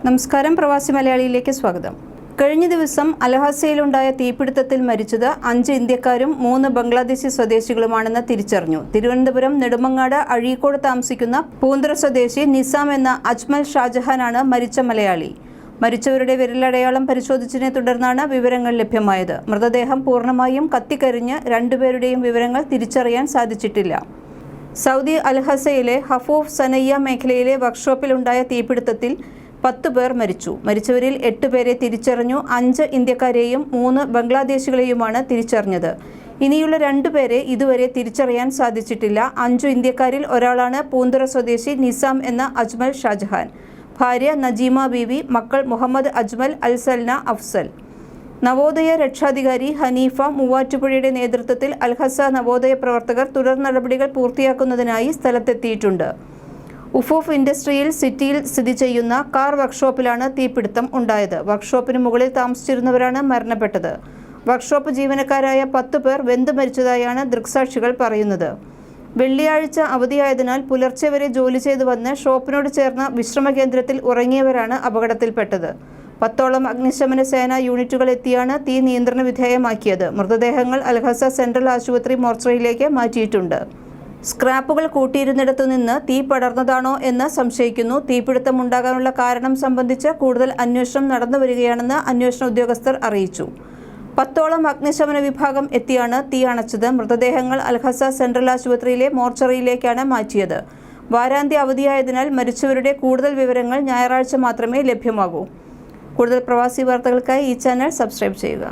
നമസ്കാരം, പ്രവാസി മലയാളിയിലേക്ക് സ്വാഗതം. കഴിഞ്ഞ ദിവസം അൽഹസയിലുണ്ടായ തീപിടുത്തത്തിൽ മരിച്ചത് 5 ഇന്ത്യക്കാരും 3 ബംഗ്ലാദേശി സ്വദേശികളുമാണെന്ന് തിരിച്ചറിഞ്ഞു. തിരുവനന്തപുരം നെടുമങ്ങാട് അഴീക്കോട് താമസിക്കുന്ന പൂന്തുറ സ്വദേശി നിസാം എന്ന അജ്മൽ ഷാജഹാനാണ് മരിച്ച മലയാളി. മരിച്ചവരുടെ വിരലടയാളം പരിശോധിച്ചതിനെ തുടർന്നാണ് വിവരങ്ങൾ ലഭ്യമായത്. മൃതദേഹം പൂർണ്ണമായും കത്തിക്കരിഞ്ഞ് 2 പേരുടെയും വിവരങ്ങൾ തിരിച്ചറിയാൻ സാധിച്ചിട്ടില്ല. സൗദി അൽഹസയിലെ ഹഫൂഫ് സനയ്യ മേഖലയിലെ വർക്ക്ഷോപ്പിലുണ്ടായ തീപിടുത്തത്തിൽ 10 പേർ മരിച്ചു. മരിച്ചവരിൽ 8 പേരെ തിരിച്ചറിഞ്ഞു. 5 ഇന്ത്യക്കാരെയും 3 ബംഗ്ലാദേശികളെയുമാണ് തിരിച്ചറിഞ്ഞത്. ഇനിയുള്ള 2 പേരെ ഇതുവരെ തിരിച്ചറിയാൻ സാധിച്ചിട്ടില്ല. 5 ഇന്ത്യക്കാരിൽ ഒരാളാണ് പൂന്തുറ സ്വദേശി നിസാം എന്ന അജ്മൽ ഷാജഹാൻ. ഭാര്യ നജീമ ബീവി, മക്കൾ മുഹമ്മദ് അജ്മൽ, അൽസൽന, അഫ്സൽ. നവോദയ രക്ഷാധികാരി ഹനീഫ മൂവാറ്റുപുഴയുടെ നേതൃത്വത്തിൽ അൽഹസ നവോദയ പ്രവർത്തകർ തുടർ നടപടികൾ പൂർത്തിയാക്കുന്നതിനായി സ്ഥലത്തെത്തിയിട്ടുണ്ട്. ഉഫൂഫ് ഇൻഡസ്ട്രിയൽ സിറ്റിയിൽ സ്ഥിതി ചെയ്യുന്ന കാർ വർക്ക്ഷോപ്പിലാണ് തീപിടുത്തം ഉണ്ടായത്. വർക്ക്ഷോപ്പിന് മുകളിൽ താമസിച്ചിരുന്നവരാണ് മരണപ്പെട്ടത്. വർക്ക്ഷോപ്പ് ജീവനക്കാരായ 10 പേർ വെന്തു മരിച്ചതായാണ് ദൃക്സാക്ഷികൾ പറയുന്നത്. വെള്ളിയാഴ്ച അവധിയായതിനാൽ പുലർച്ചെ വരെ ജോലി ചെയ്തു വന്ന് ഷോപ്പിനോട് ചേർന്ന വിശ്രമ കേന്ദ്രത്തിൽ ഉറങ്ങിയവരാണ് അപകടത്തിൽപ്പെട്ടത്. 10ഓളം അഗ്നിശമന സേനാ യൂണിറ്റുകൾ എത്തിയാണ് തീ നിയന്ത്രണ വിധേയമാക്കിയത്. മൃതദേഹങ്ങൾ അൽഹസ സെൻട്രൽ ആശുപത്രി മോർച്ചറിയിലേക്ക് മാറ്റിയിട്ടുണ്ട്. സ്ക്രാപ്പുകൾ കൂട്ടിയിരുന്നിടത്തു നിന്ന് തീ പടർന്നതാണോ എന്ന് സംശയിക്കുന്നു. തീപിടുത്തം ഉണ്ടാകാനുള്ള കാരണം സംബന്ധിച്ച് കൂടുതൽ അന്വേഷണം നടന്നുവരികയാണെന്ന് അന്വേഷണ ഉദ്യോഗസ്ഥർ അറിയിച്ചു. 10ഓളം അഗ്നിശമന വിഭാഗം എത്തിയാണ് തീ അണച്ചത്. മൃതദേഹങ്ങൾ അൽഹസ സെൻട്രൽ ആശുപത്രിയിലെ മോർച്ചറിയിലേക്കാണ് മാറ്റിയത്. വാരാന്ത്യ അവധിയായതിനാൽ മരിച്ചവരുടെ കൂടുതൽ വിവരങ്ങൾ ഞായറാഴ്ച മാത്രമേ ലഭ്യമാകൂ. കൂടുതൽ പ്രവാസി വാർത്തകൾക്കായി ഈ ചാനൽ സബ്സ്ക്രൈബ് ചെയ്യുക.